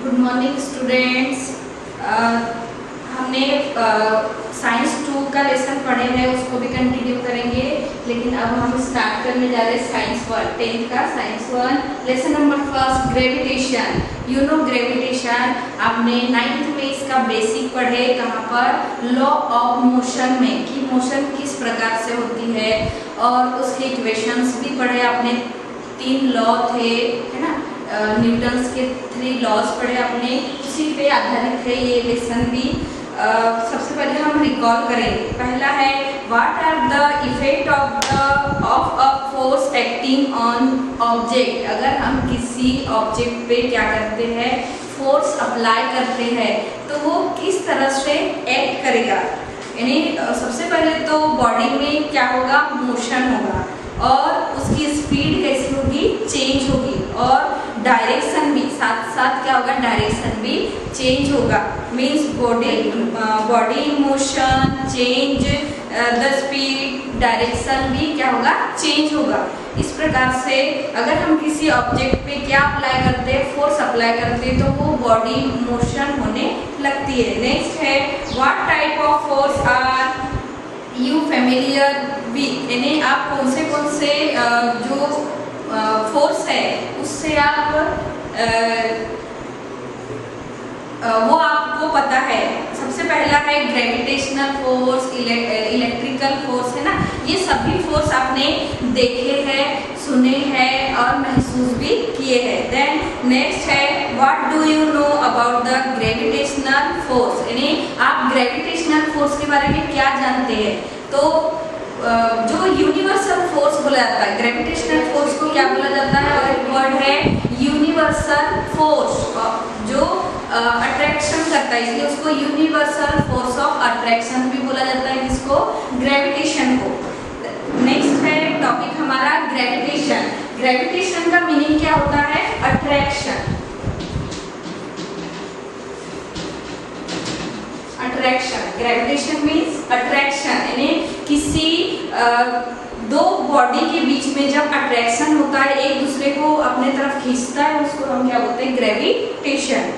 Good morning students. हमने science 2 का lesson पढ़े हैं, उसको भी कंटिन्यू करेंगे, लेकिन अब हम स्टार्ट करने जा रहे हैं साइंस 1 10th का science 1 lesson number first gravitation. You know gravitation आपने 9th में इसका बेसिक पढ़े, कहाँ पर लॉ ऑफ मोशन में कि मोशन किस प्रकार से होती है, और उसके इक्वेशंस भी पढ़े आपने। 3 लॉ थे, है ना, न्यूटन्स के 3 लॉज पढ़े आपने, उसी पे आधारित है ये लेसन भी। सबसे पहले हम रिकॉल करेंगे। पहला है what are the effect of a force acting on object. अगर हम किसी ऑब्जेक्ट पे क्या करते हैं, फोर्स अप्लाई करते हैं, तो वो किस तरह से एक्ट करेगा। यानी सबसे पहले तो बॉडी में क्या होगा, मोशन होगा, और उसकी स्पीड कैसी होगी, चेंज होगी, और डायरेक्शन भी साथ साथ क्या होगा, डायरेक्शन भी चेंज होगा। Means body motion change, the speed direction भी क्या होगा, चेंज होगा। इस प्रकार से अगर हम किसी ऑब्जेक्ट पे क्या अप्लाई करते हैं, फोर्स अप्लाई करते हैं, तो वो बॉडी मोशन होने लगती है। नेक्स्ट है what type of force are you familiar with. यानी आप कौन से जो फोर्स है उससे आप वो आपको पता है। सबसे पहला है ग्रेविटेशनल फोर्स, इलेक्ट्रिकल फोर्स, है ना, ये सभी फोर्स आपने देखे हैं, सुने हैं और महसूस भी किए हैं। देन नेक्स्ट है what do you know about the gravitational force. यानी आप ग्रेविटेशनल फोर्स के बारे में क्या जानते हैं। तो जो यूनिवर्सल फोर्स बोला जाता है, ग्रेविटेशनल फोर्स को क्या बोला जाता है, और एक वर्ड है यूनिवर्सल फोर्स, जो अट्रैक्शन करता है, इसलिए उसको यूनिवर्सल फोर्स ऑफ अट्रैक्शन भी बोला जाता है, किसको, ग्रेविटेशन को। नेक्स्ट है टॉपिक हमारा ग्रेविटेशन। ग्रेविटेशन का मीनिंग क्या होता है, attraction. Attraction, gravitation means attraction, यानी किसी दो बॉडी के बीच में जब अट्रैक्शन होता है, एक दूसरे को अपने तरफ खींचता है, उसको हम क्या बोलते हैं, gravitation.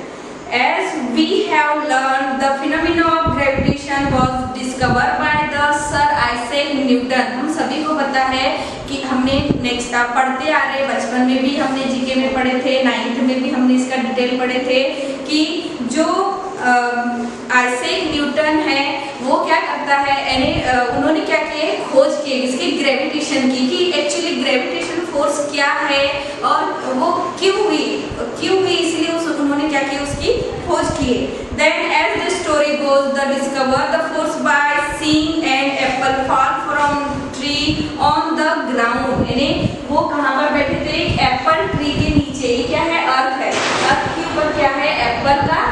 As we have learned, the phenomenon of gravitation was discovered by the Sir Isaac Newton। हम सभी को पता है कि हमने नेक्स्ट पढ़ते आ रहे, बचपन में भी हमने जीके में पढ़े थे, 9th में भी हमने इसका डिटेल पढ़े थे कि जो आइजैक न्यूटन है वो क्या करता है, यानी उन्होंने क्या किया, खोज की इसकी ग्रेविटेशन की, कि एक्चुअली ग्रेविटेशन फोर्स क्या है और वो क्यों हुई, इसलिए उन्होंने क्या किया, उसकी खोज की। Then as the story goes, the discover the force by seeing an apple fall from tree on the ground. यानी वो कहाँ पर बैठे थे, एप्पल ट्री के नीचे। ये क्या है, अर्थ है, अर्थ के ऊपर क्या है, एप्पल का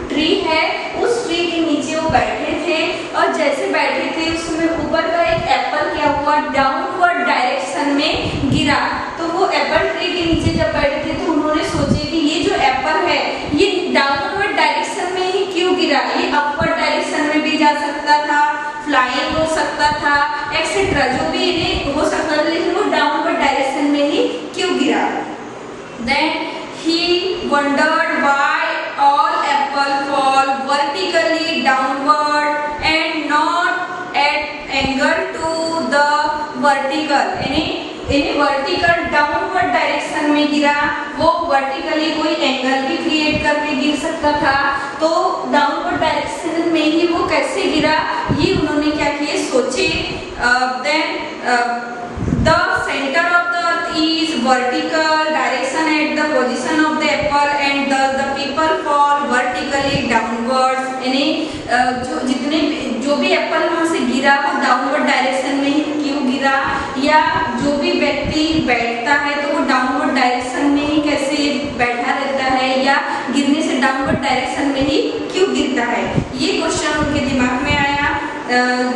ट्री है, उस ट्री के नीचे वो बैठे थे, और जैसे बैठे थे उसमें ऊपर का एक एप्पल क्या हुआ, डाउनवर्ड डायरेक्शन में गिरा। तो वो एप्पल ट्री के नीचे जब बैठे थे तो उन्होंने सोचे कि ये जो एप्पल है ये डाउनवर्ड डायरेक्शन में ही क्यों गिरा, ये अपवर्ड डायरेक्शन में भी जा सकता था, फ्लाइंग हो सकता था, एक्सेट्रा जो भी इन्हें हो सकता था, लेकिन वो डाउनवर्ड डायरेक्शन में ही क्यों गिरा। Then he wondered why all apple fall vertically downward and not at angle to the vertical। यानी वर्टिकल डाउनवर्ड डायरेक्शन में गिरा, वो वर्टिकली कोई एंगल भी क्रिएट करके गिर सकता था, तो डाउनवर्ड डायरेक्शन में ही वो कैसे गिरा, ये उन्होंने क्या किए, सोचे। Then the center of the earth is vertical direction at the position of the apple and thus the people fall vertically downwards। यानी जो भी एप्पल वहाँ से गिरा वो डाउनवर्ड डायरेक्शन में ही क्यों गिरा, या जो भी व्यक्ति बैठता है तो वो डाउनवर्ड डायरेक्शन में ही कैसे बैठा रहता है, या गिरने से डाउनवर्ड डायरेक्शन में ही क्यों गिरता है। ये क्वेश्चन उनके दिमाग में आया।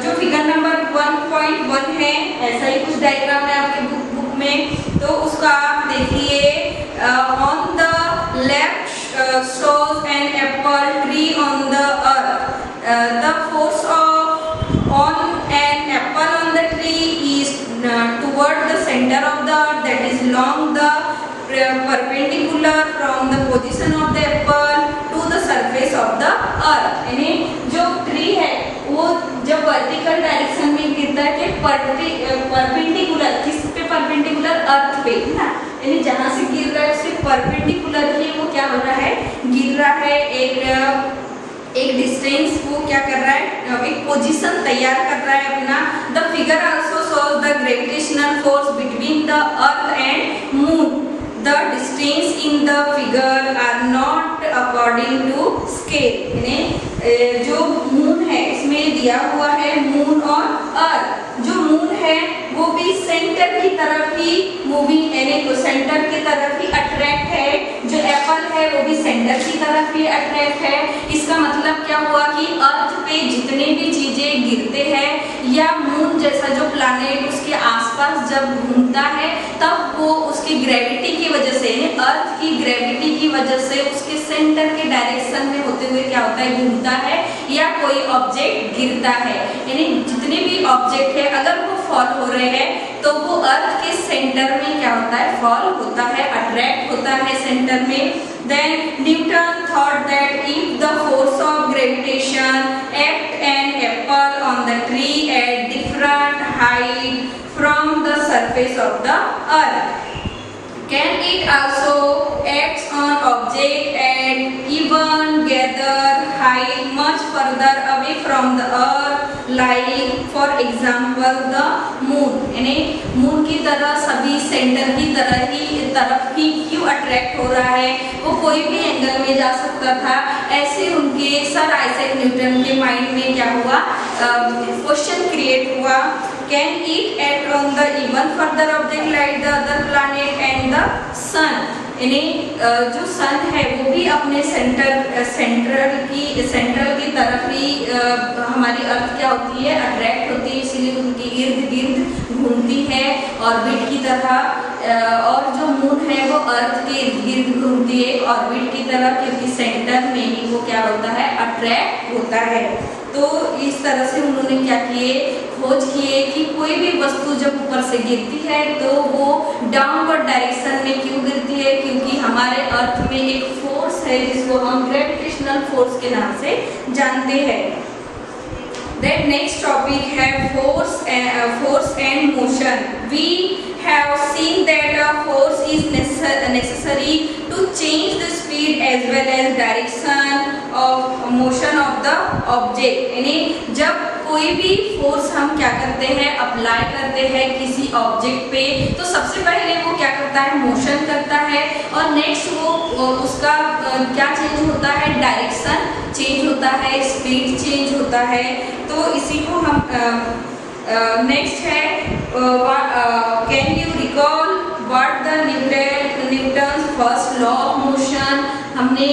जो फिगर नंबर 1.1 है, ऐसा ही कुछ डायग्राम है आपके बुक में, तो उसका आप देखिए। On the left shows an apple tree on the earth. The force on an apple on the tree is toward the center of the earth, that is along the perpendicular from the position of the apple अर्थ, यानी जो tree है वो जब vertical direction में गिरता है perpendicular, किस पे परपेंडिकुलर, अर्थ पे, है ना, यानी जहां से गिर रहा है उसके परपेंडिकुलर ही वो क्या हो रहा है, गिर रहा है, एक डिस्टेंस वो क्या कर रहा है, एक पोजीशन तैयार कर रहा है अपना। The figure also shows the gravitational force between the earth and moon. The distance in the figure are not according to scale, यानी जो मून है इसमें दिया हुआ है मून और अर्थ, जो मून है वो भी सेंटर की तरफ ही मूविंग, यानी सेंटर की तरफ ही अट्रैक्ट है, जो एप्पल है वो भी सेंटर की तरफ ही अट्रैक्ट है। इसका मतलब क्या हुआ कि अर्थ पे जितने भी चीजें गिरते हैं या मून जैसा जो प्लैनेट उसके आसपास जब घूमता है तब वो उसकी ग्रेविटी की वजह से, अर्थ की ग्रेविटी की वजह से उसके सेंटर के डायरेक्शन में होते हुए क्या होता है, घूमता है या कोई ऑब्जेक्ट गिरता है। यानी जितने भी ऑब्जेक्ट है अगर वो फॉल हो रहे हैं तो वो अर्थ के सेंटर में क्या होता है, फॉल होता है, अट्रैक्ट होता है सेंटर में। Then Newton thought that if the force of gravitation act an apple on the tree at different height from the surface of the earth, can it also act on object at even greater height much further away from the earth, like for example the moon, यानी moon की तरह सभी centre की तरफ ही क्यों attract हो रहा है, वो कोई भी एंगल में जा सकता था। ऐसे उनके सर आइजैक न्यूटन के माइंड में क्या हुआ, क्वेश्चन क्रिएट हुआ, can it act on the even further object like the other planet and the sun, यानी जो सन है वो भी अपने सेंट्रल की तरफ ही हमारी अर्थ क्या होती है, अट्रैक्ट होती है, इसीलिए उनकी इर्द गिर्द घूमती है ऑर्बिट की तरह, और जो मून है वो अर्थ के इर्द गिर्द घूमती है ऑर्बिट की तरह, क्योंकि सेंटर में ही वो क्या होता है, अट्रैक्ट होता है। तो इस तरह से उन्होंने क्या किए, खोज किए कि कोई भी वस्तु जब ऊपर से गिरती है तो वो डाउनवर्ड डायरेक्शन में क्यों गिरती है, क्योंकि हमारे अर्थ में एक फोर्स है जिसको हम ग्रेविटेशनल फोर्स के नाम से जानते हैं। That next topic है force and motion. We have seen that a force is necessary to change the speed as well as direction of motion of the object, यानी जब कोई भी फोर्स हम क्या करते हैं, अप्लाई करते हैं किसी ऑब्जेक्ट पे, तो सबसे पहले वो क्या करता है, मोशन करता है, और नेक्स्ट वो उसका क्या चेंज होता है, डायरेक्शन चेंज होता है, स्पीड चेंज होता है। तो इसी को हम नेक्स्ट है, can you recall what the Newton's first law of motion. हमने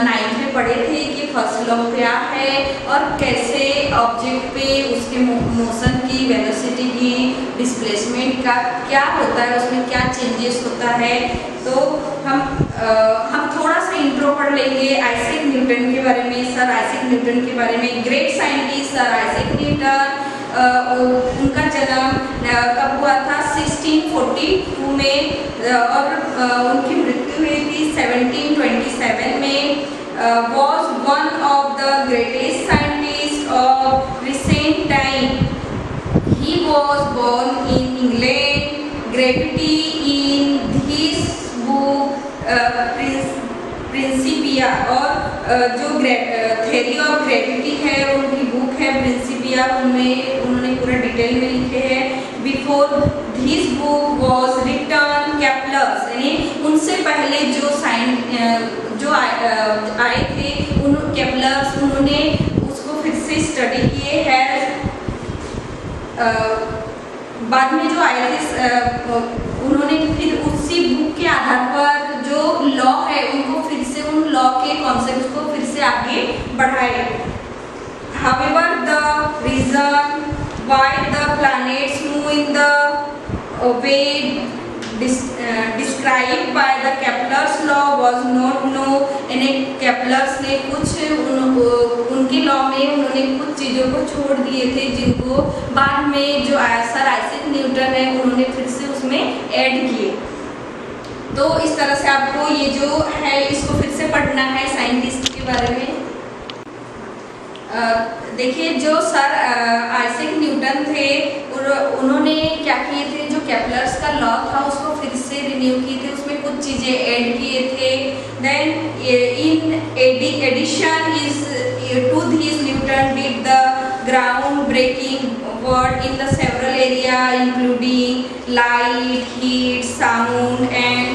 9th में पढ़े थे कि फर्स्ट लॉ क्या है और कैसे ऑब्जेक्ट पे उसके मोशन की, वेलोसिटी की, डिस्प्लेसमेंट का क्या होता है, उसमें क्या चेंजेस होता है। तो हम थोड़ा सा इंट्रो पढ़ लेंगे आइजैक न्यूटन के बारे में, सर आइजैक न्यूटन के बारे में। Great scientist sir Isaac Newton, उनका जन्म कब हुआ था, 1642 में, और उनकी मृत्यु हुई थी 1727 में। was one of the greatest scientists of recent time. He was born in England. Gravity in his book Principia, और जो थ्योरी ऑफ ग्रेविटी है उनकी बुक है प्रिंसिपिया, उनमें उन्होंने पूरा डिटेल में लिखे हैं। Before this book was written Kepler's, यानी उनसे पहले जो आए थे केपलर्स, उन्होंने उसको फिर से स्टडी किए हैं। बाद में जो आए थे उन्होंने फिर उसी बुक के आधार पर जो लॉ है उनको फिर से, उन लॉ के कॉन्सेप्ट को फिर से आगे बढ़ाए। However, the reason why the planets move in the way described by the Kepler's law was not known. यानी केपलर्स ने उनकी लॉ में उन्होंने कुछ चीज़ों को छोड़ दिए थे जिनको बाद में जो सर आइजैक न्यूटन है उन्होंने फिर से उसमें ऐड किए। तो इस तरह से आपको ये जो है इसको फिर से पढ़ना है साइंटिस्ट के बारे में। देखिए जो सर आइजैक न्यूटन थे उन्होंने क्या किए थे, जो केपलर्स का लॉ था उसको फिर से रिन्यू किए थे, उसमें कुछ चीज़ें ऐड किए थे। Then in addition is to this Newton did the ground breaking work in the several area including light, heat, sound and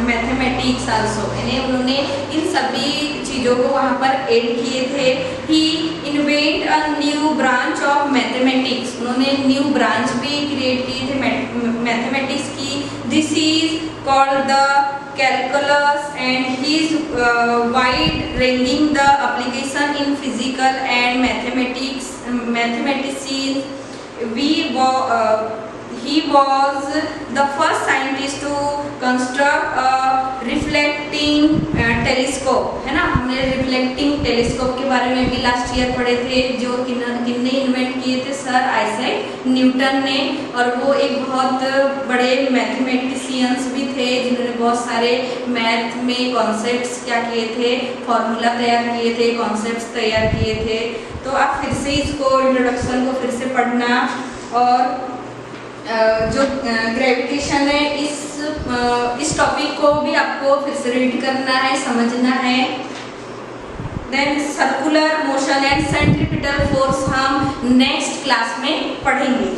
mathematics also. यानी उन्होंने इन सभी चीज़ों को वहाँ पर ऐड किए थे। He invent a new branch of mathematics, उन्होंने न्यू ब्रांच भी क्रिएट की थे मैथमेटिक्स की। This is called the calculus and he is wide ranging the application in physical and mathematics. He was the first scientist to construct a reflecting telescope, है ना। हमने reflecting telescope के बारे में भी लास्ट ईयर पढ़े थे, जो किन्ने इन्वेंट किए थे, सर आइजैक न्यूटन ने। और वो एक बहुत बड़े मैथमेटिशियंस भी थे जिन्होंने बहुत सारे मैथ में कॉन्सेप्ट्स क्या किए थे, फॉर्मूला तैयार किए थे, कॉन्सेप्ट्स तैयार किए थे। तो आप फिर से इसको इंट्रोडक्शन को फिर से पढ़ना, और जो ग्रेविटेशन है इस टॉपिक को भी आपको फिर से रीड करना है, समझना है। Then circular motion and centripetal force हम नेक्स्ट क्लास में पढ़ेंगे।